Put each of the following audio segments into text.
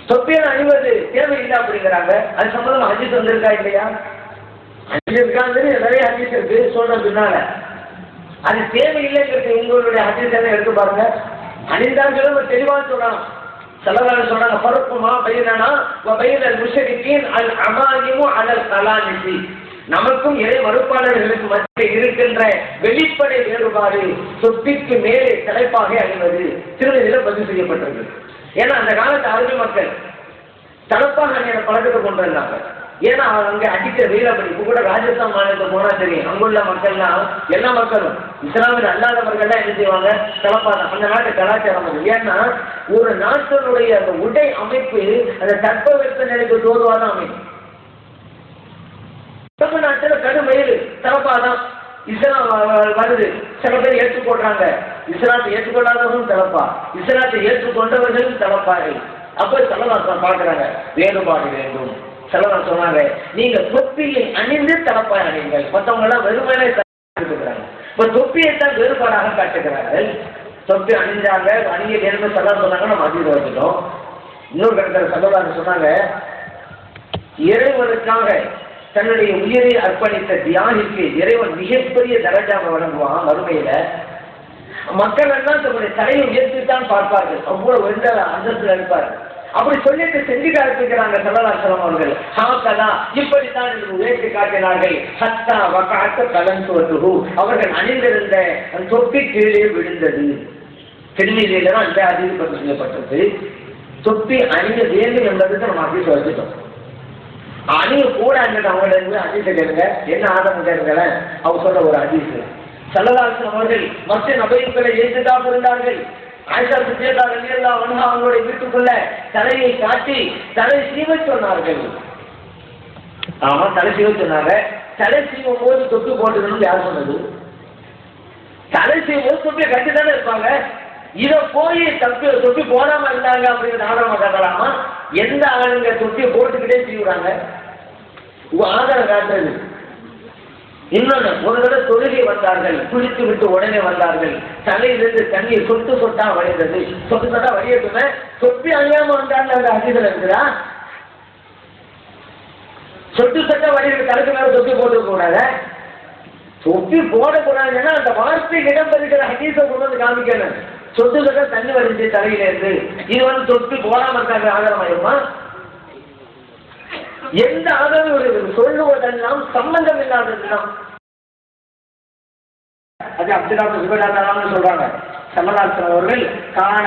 தொப்பியெல்லாம் அணிவது தேவையில்லை அப்படிங்கிறாங்க. அது சம்பந்தம் ஹதீஸ் வந்திருக்கா இல்லையா? ஹதீஸ் இருக்கான்னு நிறைய ஹதீஸ் இருக்கு சொல்ற பின்னால. அது தேவையில்லைங்கிறது உங்களுடைய ஹதீஸ் எல்லாம் எடுத்து பாருங்க. அணிந்தார்களும் தெளிவாக சொல்லலாம். செலவாக சொல்றாங்க பருப்புமா பையனா பையனல் முஷரிக்கீன் அல் அமாயிமு அலல் தலானிசி. நமக்கும் இறை மறுப்பாளர்களுக்கு மத்தியில் இருக்கின்ற வெளிப்படை வேறுபாடு தொப்பிக்கு மேலே தலைப்பாக அணிவது திருமதியில பதிவு செய்யப்பட்டிருக்கு. ஏன்னா அந்த காலத்து அரபி மக்கள் தலைப்பாக அணிய பழக்கத்தை கொண்டு வந்தாங்க. ஏன்னா அங்க அடிக்கிற வெயில் அப்படி. இப்ப கூட ராஜஸ்தான் மாநிலத்துக்கு போனா தெரியும், அங்குள்ள மக்கள்லாம் எல்லா மக்களும் இஸ்லாமில் அல்லாதவர்கள்லாம் என்ன செய்வாங்க, தலைப்பாக. அந்த நாட்டு கலாச்சாரம் அது. ஏன்னா ஒரு நாட்டினுடைய அந்த உடை அமைப்பு அந்த தட்பவெப்ப நிலைக்கு தோதுவாதான் அமைப்பு. தமிழ்நாட்டில் கடும் வெயில் தலைப்பாதான். இஸ்லாம் வருது, சில பேர் ஏற்றுக்கொள்றாங்க. இஸ்லாத்தை ஏற்றுக்கொள்ளாதவர்களும் தலைப்பா, இஸ்லாத்தை ஏற்றுக்கொண்டவர்களும் தலைப்பார்கள். அப்ப தலைவாசம் பார்க்கிறாங்க, வேறுபாடு வேண்டும். செலவன் சொன்னாங்க, நீங்க தொப்பியை அணிந்து தலைப்பாய் அணிங்கள். மற்றவங்க எல்லாம் வெறுமனே இருக்கிறாங்க. இப்ப தொப்பியை தான் வேறுபாடாக காட்டுகிறார்கள். தொப்பி அணிஞ்சாங்க, அணிய நேர்மை செலவு சொன்னாங்க, நம்ம அதிக வச்சுட்டோம். இன்னொரு கட்டத்தில் செலவாக சொன்னாங்க, இறைவனுக்காக தன்னுடைய உயிரை அர்ப்பணித்த தியாகிக்கு இறைவன் மிகப்பெரிய தரஜாவை வழங்குவான் மறுமையில. மக்கள் எல்லாம் தன்னுடைய தலையை உயர்த்தித்தான் பார்ப்பார்கள், அவ்வளவு உயர்ந்த அந்தஸ்தில் இருப்பார்கள். அப்படி சொல்லிட்டு செஞ்சு காட்டிக்கிறாங்க சல்லல்லாஹு அவர்கள். இப்படித்தான் உயர்த்தி காட்டினார்கள். ஹத்தா வகாத்த கலந்துவதுஹு, அவர்கள் அணிந்திருந்த தொப்பி கீழே விழுந்தது. திருநீரில தான் அந்த அதிகம் பதிவு செய்யப்பட்டது. தொப்பி அணிய வேண்டும் என்பதுக்கு நம்ம அதிகம் வச்சுட்டோம். அணிய கூட அவங்கள அதிச கேளுங்க, என்ன ஆதம் கேளுங்களேன். அவங்க சொல்ற ஒரு அதிசு சல்லல்லாஹு அவர்கள் மற்ற நபைகளை ஏற்றுதான் இருந்தார்கள். ஆயிஷா சித்திகா ரலியல்லாஹு அன்ஹா அவங்களுடைய வீட்டுக்குள்ள தலையை காட்டி தலை சீவ சொன்னார்கள். ஆமா, தலை சீவ சொன்னாங்க. தலை சீவும் போது தொட்டு போட்டுக்கணும்னு யார் சொன்னது? தலை சீவும் போது தொப்பியை கட்டி தானே இருப்பாங்க. இதை போய் தொப்பி போடாம இருந்தாங்க அப்படிங்கிற ஆதாரம் காட்டலாமா? எந்த ஆளுங்க தொப்பியை போட்டுக்கிட்டே செய்வாங்க? ஆதாரம் காட்டுறது. இன்னொன்று, ஒரு தடவை தொழுகை வந்தார்கள், குளித்து விட்டு உடனே வந்தார்கள். தலையிலிருந்து தண்ணீர் சொட்டு சொட்டா வழிந்தது. சொட்டு சொட்டா வழியட்டுமே, தொப்பி அணியாம வந்தாங்க. அந்த அதிசயம் இருக்குதா? சொட்டு சொட்டா வழியிற தலைக்கு மேல தொப்பி போட்டு கூடாத. தொப்பி போடக்கூடாதுன்னா அந்த வார்த்தை இடம் பெறுகிற ஹதீஸை கொண்டு வந்து காமிக்கணும். சொட்டு சொட்டா தண்ணி வலிச்சு தலையில இருந்து இது வந்து தொப்பி போடாம இருக்காங்க ஆதாரமாயிருமா? எந்த ஆதாரம் சொல்லுவதெல்லாம் சம்பந்தம் இல்லாததுதான். அது அப்துல்லாஹ் சுபஹானஹு சொல்றாங்க. ஸல்லல்லாஹு அவர்கள் கான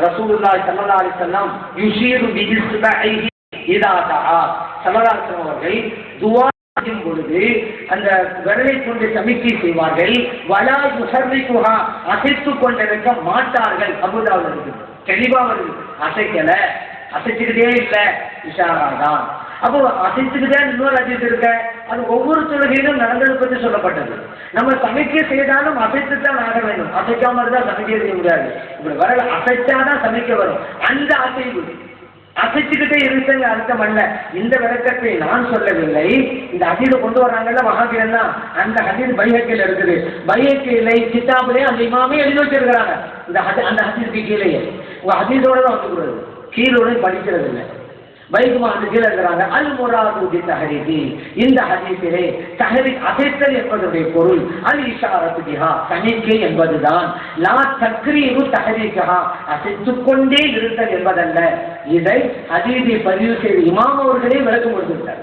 ரசூலுல்லாஹி ஸல்லல்லாஹு அலைஹி வஸல்லம் யுஷீரு பிஇஸ்பஹிஹி இதா தஆ. ஸல்லல்லாஹு அவர்கள் துஆ செய்யும் பொழுது அந்த விரலை கொண்டு சமிக்கை செய்வார்கள். வலா யுஹர்ரிகுஹா, அசைத்துக் கொண்டிருக்க மாட்டார்கள். அபூதாவுல இருக்கு, தெளிவா வருது. அசைக்கல, அசைச்சுக்கிட்டே இல்லை, இஷாரா தான். அப்போ அசைச்சுக்கிட்டே இன்னொரு அதிசயம் இருக்க, அது ஒவ்வொரு தொழுகையிலும் நடந்தது பற்றி சொல்லப்பட்டது. நம்ம சமைக்க செய்தாலும் அசைத்துத்தான் ஆக வேண்டும். அசைக்காம இருந்தால் சமைக்க செய்ய முடியாது. இப்படி வரல, அசைச்சாதான் சமைக்க வரும். அந்த அசைவு அசைச்சுக்கிட்டே இருக்க அர்த்தம் அல்ல. இந்த விளக்கத்தை நான் சொல்லவில்லை. இந்த ஹதீஸை கொண்டு வர்றாங்கல்ல வஹாபிகள் தான், அந்த ஹதீஸ் பைஹக்கியில் இருக்குது. பைஹக்கியிலே கிதாபிலே அந்த இமாமே எழுதி வச்சிருக்கிறாங்க. அந்த ஹதீஸுக்கு கீழேயே உங்க ஹதீஸோட தான் வந்துக்கூடாது, கீழோட படிக்கிறது இல்லை. பைக்குமா அந்த கீழே இருக்கிறாங்க. அல் முராது தஹரீகி, இந்த ஹதீஸிலே தஹரீக் அசைத்தல் என்பதுடைய பொருள் அல் இஷாரத்து பிஹா, சமிக்கை என்பதுதான். லா தக்ரீரு தஹரீகஹா, அசைத்துக்கொண்டே இருத்தல் என்பதல்ல. இதை ஹதீஸை பதிவு செய்த இமாம் அவர்களே விளக்கம் கொடுத்திருக்கிறார்.